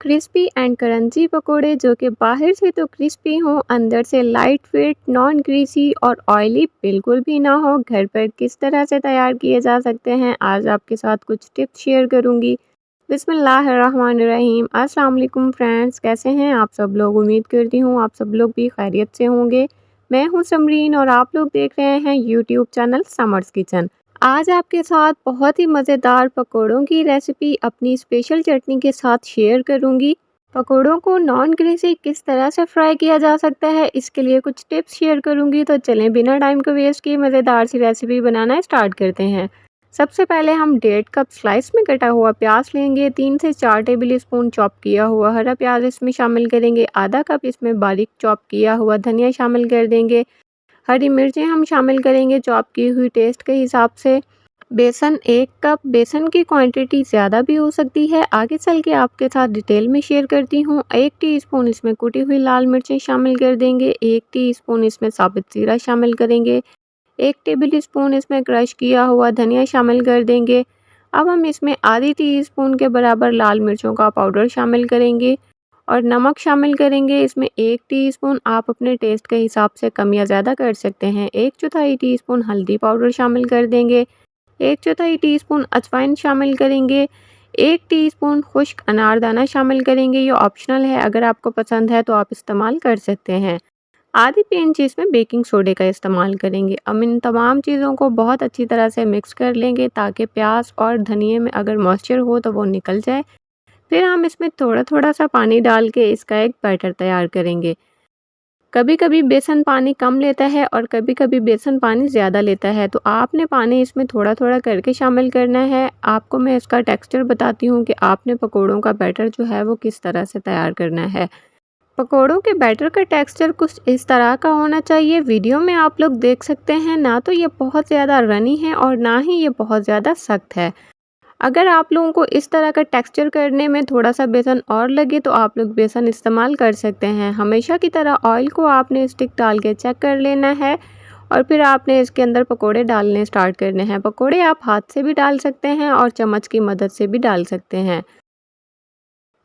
Crispy and crunchy पकोड़े जो कि बाहर से तो क्रिस्पी हो, अंदर से लाइट वेट, नॉन ग्रीसी और ऑयली बिल्कुल भी ना हो, घर पर किस तरह से तैयार किए जा सकते हैं, आज आपके साथ कुछ टिप्स शेयर करूंगी। बिस्मिल्लाहिर्रहमानिर्रहीम। अस्सलाम वालेकुम फ्रेंड्स, कैसे हैं आप सब लोग? उम्मीद करती हूँ आप सब लोग भी खैरियत से होंगे। मैं हूँ समरीन और आप लोग देख रहे हैं यूट्यूब चैनल समर्स किचन। आज आपके साथ बहुत ही मज़ेदार पकोड़ों की रेसिपी अपनी स्पेशल चटनी के साथ शेयर करूंगी। पकोड़ों को नॉन ग्रीसी किस तरह से फ्राई किया जा सकता है, इसके लिए कुछ टिप्स शेयर करूंगी। तो चलें बिना टाइम को वेस्ट किए मज़ेदार सी रेसिपी बनाना स्टार्ट करते हैं। सबसे पहले हम 1.5 कप स्लाइस में कटा हुआ प्याज लेंगे। 3 से 4 टेबल स्पून चॉप किया हुआ हरा प्याज इसमें शामिल करेंगे। आधा कप इसमें बारीक चॉप किया हुआ धनिया शामिल कर देंगे। हरी मिर्चें हम शामिल करेंगे चॉप की हुई टेस्ट के हिसाब से। बेसन 1 कप, बेसन की क्वांटिटी ज़्यादा भी हो सकती है, आगे चल के आपके साथ डिटेल में शेयर करती हूँ। 1 टीस्पून इसमें कुटी हुई लाल मिर्चें शामिल कर देंगे। 1 टीस्पून इसमें साबुत जीरा शामिल करेंगे। 1 टेबल स्पून इसमें क्रश किया हुआ धनिया शामिल कर देंगे। अब हम इसमें आधी टीस्पून के बराबर लाल मिर्चों का पाउडर शामिल करेंगे और नमक शामिल करेंगे। इसमें 1 टीस्पून, आप अपने टेस्ट के हिसाब से कम या ज़्यादा कर सकते हैं। 1/4 टीस्पून हल्दी पाउडर शामिल कर देंगे। 1/4 टीस्पून अजवाइन शामिल करेंगे। 1 टीस्पून खुश्क अनारदाना शामिल करेंगे। ये ऑप्शनल है, अगर आपको पसंद है तो आप इस्तेमाल कर सकते हैं। आधी पिंच इसमें बेकिंग सोडे का इस्तेमाल करेंगे। अब इन तमाम चीज़ों को बहुत अच्छी तरह से मिक्स कर लेंगे ताकि प्याज और धनिए में अगर मॉइस्चर हो तो वो निकल जाए। फिर हम इसमें थोड़ा थोड़ा सा पानी डाल के इसका एक बैटर तैयार करेंगे। कभी कभी बेसन पानी कम लेता है और कभी कभी बेसन पानी ज़्यादा लेता है, तो आपने पानी इसमें थोड़ा थोड़ा करके शामिल करना है। आपको मैं इसका टेक्सचर बताती हूँ कि आपने पकोड़ों का बैटर जो है वो किस तरह से तैयार करना है। पकोड़ों के बैटर का टेक्सचर कुछ इस तरह का होना चाहिए, वीडियो में आप लोग देख सकते हैं। ना तो ये बहुत ज़्यादा रनी है और ना ही ये बहुत ज़्यादा सख्त है। अगर आप लोगों को इस तरह का टेक्सचर करने में थोड़ा सा बेसन और लगे तो आप लोग बेसन इस्तेमाल कर सकते हैं। हमेशा की तरह ऑयल को आपने स्टिक डाल के चेक कर लेना है और फिर आपने इसके अंदर पकोड़े डालने स्टार्ट करने हैं। पकोड़े आप हाथ से भी डाल सकते हैं और चम्मच की मदद से भी डाल सकते हैं।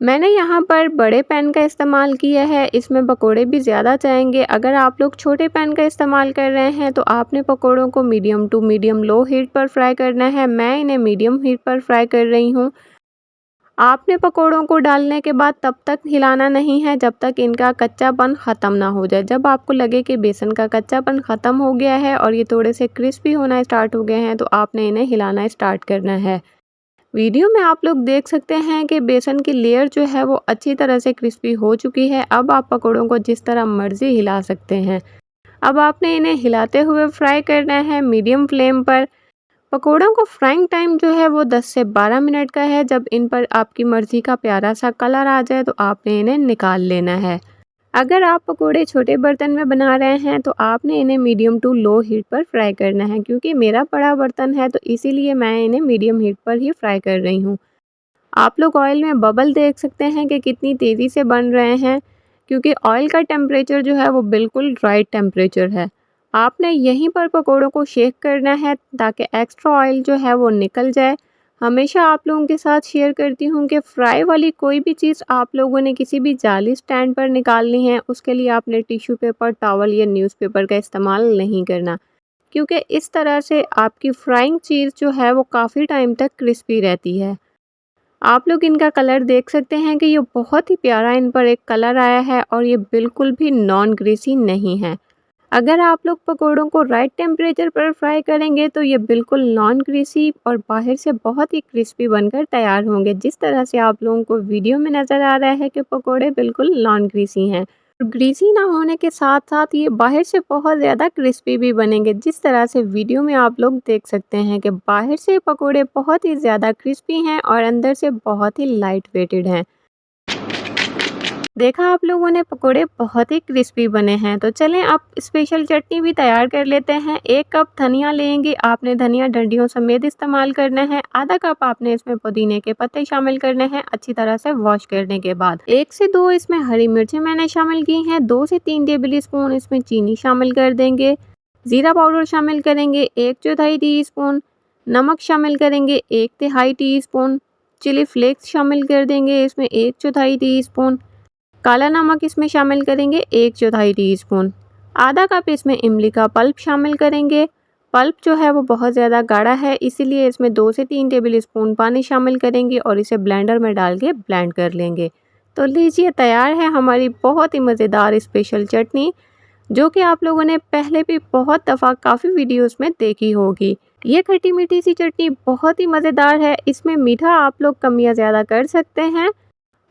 मैंने यहाँ पर बड़े पैन का इस्तेमाल किया है, इसमें पकोड़े भी ज़्यादा जाएंगे। अगर आप लोग छोटे पैन का इस्तेमाल कर रहे हैं तो आपने पकोड़ों को medium to medium low heat पर फ्राई करना है। मैं इन्हें मीडियम हीट पर फ्राई कर रही हूँ। आपने पकोड़ों को डालने के बाद तब तक हिलाना नहीं है जब तक इनका कच्चापन ख़त्म ना हो जाए। जब आपको लगे कि बेसन का कच्चापन ख़त्म हो गया है और ये थोड़े से क्रिस्पी होना स्टार्ट हो गए हैं तो आपने इन्हें हिलाना स्टार्ट करना है। वीडियो में आप लोग देख सकते हैं कि बेसन की लेयर जो है वो अच्छी तरह से क्रिस्पी हो चुकी है। अब आप पकोड़ों को जिस तरह मर्जी हिला सकते हैं। अब आपने इन्हें हिलाते हुए फ्राई करना है मीडियम फ्लेम पर। पकोड़ों को फ्राइंग टाइम जो है वो 10 से 12 मिनट का है। जब इन पर आपकी मर्जी का प्यारा सा कलर आ जाए तो आपने इन्हें निकाल लेना है। अगर आप पकोड़े छोटे बर्तन में बना रहे हैं तो आपने इन्हें मीडियम टू लो हीट पर फ्राई करना है। क्योंकि मेरा बड़ा बर्तन है तो इसीलिए मैं इन्हें मीडियम हीट पर ही फ्राई कर रही हूँ। आप लोग ऑयल में बबल देख सकते हैं कि कितनी तेज़ी से बन रहे हैं, क्योंकि ऑयल का टेम्परेचर जो है वो बिल्कुल राइट टेम्परेचर है। आपने यहीं पर पकोड़ों को शेक करना है ताकि एक्स्ट्रा ऑयल जो है वो निकल जाए। हमेशा आप लोगों के साथ शेयर करती हूँ कि फ्राई वाली कोई भी चीज़ आप लोगों ने किसी भी जाली स्टैंड पर निकालनी है, उसके लिए आपने टिश्यू पेपर, टॉवल या न्यूज़पेपर का इस्तेमाल नहीं करना। क्योंकि इस तरह से आपकी फ्राइंग चीज़ जो है वो काफ़ी टाइम तक क्रिस्पी रहती है। आप लोग इनका कलर देख सकते हैं कि ये बहुत ही प्यारा इन पर एक कलर आया है और ये बिल्कुल भी नॉन ग्रीसी नहीं है। अगर आप लोग पकोड़ों को राइट टेम्परेचर पर फ्राई करेंगे तो ये बिल्कुल नॉन ग्रीसी और बाहर से बहुत ही क्रिस्पी बनकर तैयार होंगे। जिस तरह से आप लोगों को वीडियो में नज़र आ रहा है कि पकोड़े बिल्कुल नॉन ग्रीसी हैं। ग्रीसी ना होने के साथ साथ ये बाहर से बहुत ज़्यादा क्रिस्पी भी बनेंगे। जिस तरह से वीडियो में आप लोग देख सकते हैं कि बाहर से पकोड़े बहुत ही ज़्यादा क्रिस्पी हैं और अंदर से बहुत ही लाइट वेटेड हैं। देखा आप लोगों ने, पकोड़े बहुत ही क्रिस्पी बने हैं। तो चलें अब स्पेशल चटनी भी तैयार कर लेते हैं। 1 कप धनिया लेंगे, आपने धनिया डंडियों समेत इस्तेमाल करना है। आधा कप आपने इसमें पुदीने के पत्ते शामिल करने हैं अच्छी तरह से वॉश करने के बाद। 1 से 2 इसमें हरी मिर्चें मैंने शामिल की हैं। 2 से 3 टेबल स्पून इसमें चीनी शामिल कर देंगे। ज़ीरा पाउडर शामिल करेंगे 1/4 टीस्पून। नमक शामिल करेंगे 1 तिहाई टीस्पून। चिली फ्लेक्स शामिल कर देंगे इसमें 1/4 टीस्पून। काला नमक इसमें शामिल करेंगे 1/4 टीस्पून। आधा कप इसमें इमली का पल्प शामिल करेंगे। पल्प जो है वो बहुत ज़्यादा गाढ़ा है, इसीलिए इसमें 2 से 3 टेबल स्पून पानी शामिल करेंगे और इसे ब्लेंडर में डाल के ब्लेंड कर लेंगे। तो लीजिए तैयार है हमारी बहुत ही मज़ेदार स्पेशल चटनी, जो कि आप लोगों ने पहले भी बहुत दफ़ा काफ़ी वीडियोस में देखी होगी। ये खट्टी मीठी सी चटनी बहुत ही मज़ेदार है, इसमें मीठा आप लोग कम या ज़्यादा कर सकते हैं।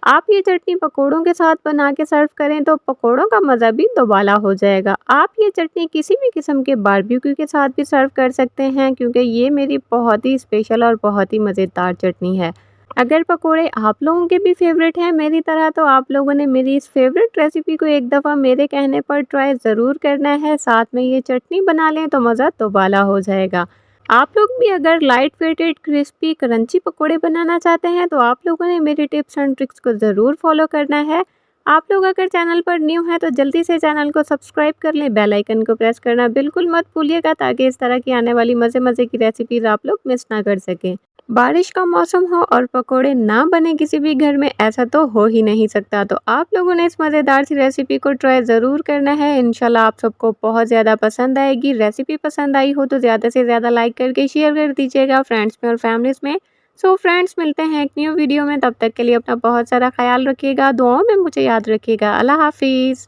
आप ये चटनी पकोड़ों के साथ बना के सर्व करें तो पकोड़ों का मज़ा भी दोबाला हो जाएगा। आप ये चटनी किसी भी किस्म के बारबेक्यू के साथ भी सर्व कर सकते हैं, क्योंकि ये मेरी बहुत ही स्पेशल और बहुत ही मज़ेदार चटनी है। अगर पकोड़े आप लोगों के भी फेवरेट हैं मेरी तरह, तो आप लोगों ने मेरी इस फेवरेट रेसिपी को एक दफ़ा मेरे कहने पर ट्राई ज़रूर करना है। साथ में ये चटनी बना लें तो मज़ा दोबाला हो जाएगा। आप लोग भी अगर लाइट वेटेड क्रिस्पी क्रंची पकोड़े बनाना चाहते हैं तो आप लोगों ने मेरी टिप्स एंड ट्रिक्स को ज़रूर फॉलो करना है। आप लोग अगर चैनल पर न्यू हैं तो जल्दी से चैनल को सब्सक्राइब कर लें, बेल आइकन को प्रेस करना बिल्कुल मत भूलिएगा, ताकि इस तरह की आने वाली मज़े मज़े की रेसिपीज़ आप लोग मिस ना कर सकें। बारिश का मौसम हो और पकोड़े ना बने किसी भी घर में, ऐसा तो हो ही नहीं सकता। तो आप लोगों ने इस मज़ेदार सी रेसिपी को ट्राई ज़रूर करना है। इंशाल्लाह आप सबको बहुत ज़्यादा पसंद आएगी। रेसिपी पसंद आई हो तो ज़्यादा से ज़्यादा लाइक करके शेयर कर दीजिएगा फ्रेंड्स में और फैमिलीज़ में। सो फ्रेंड्स, मिलते हैं एक न्यू वीडियो में, तब तक के लिए अपना बहुत सारा ख्याल रखिएगा, दुआओं में मुझे याद रखिएगा। अल्लाह हाफिज़।